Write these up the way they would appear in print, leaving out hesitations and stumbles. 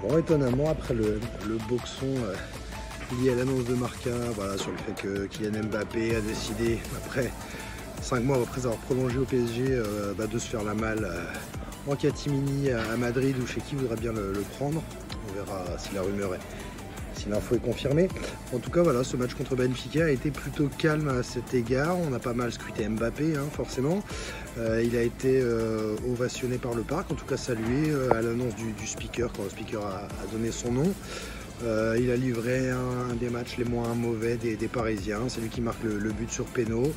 Bon, étonnamment, après le boxon lié à l'annonce de Marca, voilà, sur le fait que Kylian Mbappé a décidé, après 5 mois après avoir prolongé au PSG, de se faire la malle en catimini à Madrid ou chez qui voudrait bien le prendre. On verra si la rumeur est, si l'info est confirmée. En tout cas, voilà, ce match contre Benfica a été plutôt calme à cet égard. On a pas mal scruté Mbappé, forcément. Il a été ovationné par le parc, en tout cas salué à l'annonce du speaker, quand le speaker a donné son nom. Il a livré un des matchs les moins mauvais des Parisiens. C'est lui qui marque le but sur péno.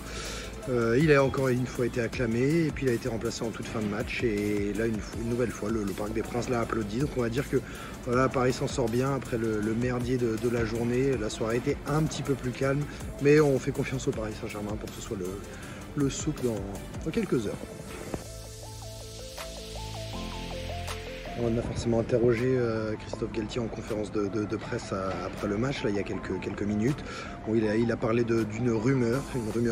Il a encore une fois été acclamé et puis il a été remplacé en toute fin de match. Et là, une nouvelle fois, le Parc des Princes l'a applaudi. Donc on va dire que voilà, Paris s'en sort bien après le merdier de la journée. La soirée a été un petit peu plus calme, mais on fait confiance au Paris Saint-Germain pour que ce soit le souk dans quelques heures. On a forcément interrogé Christophe Galtier en conférence de presse après le match, là, il y a quelques minutes, où il a parlé d'une rumeur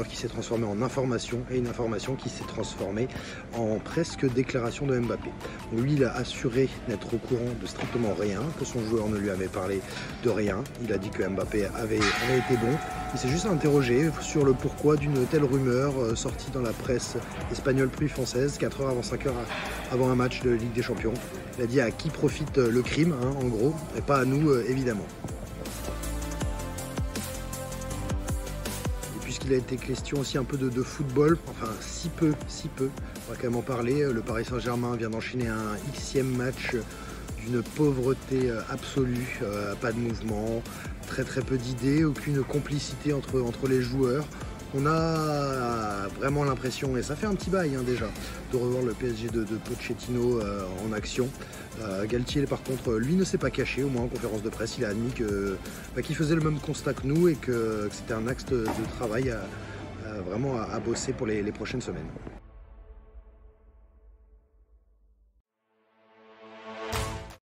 qui s'est transformée en information, et une information qui s'est transformée en presque déclaration de Mbappé. Lui, il a assuré n'être au courant de strictement rien, que son joueur ne lui avait parlé de rien. Il a dit que Mbappé avait été bon. Il s'est juste interrogé sur le pourquoi d'une telle rumeur sortie dans la presse espagnole puis française, 4 heures avant 5 heures avant un match de Ligue des Champions. Il a dit à qui profite le crime, en gros, et pas à nous, évidemment. Et puisqu'il a été question aussi un peu de football, enfin si peu, on va quand même en parler. Le Paris Saint-Germain vient d'enchaîner un Xème match d'une pauvreté absolue, pas de mouvement, très peu d'idées, aucune complicité entre les joueurs. On a vraiment l'impression, et ça fait un petit bail déjà, de revoir le PSG de Pochettino en action. Galtier, par contre, lui ne s'est pas caché, au moins en conférence de presse. Il a admis qu'il faisait le même constat que nous et que c'était un axe de travail vraiment à bosser pour les prochaines semaines.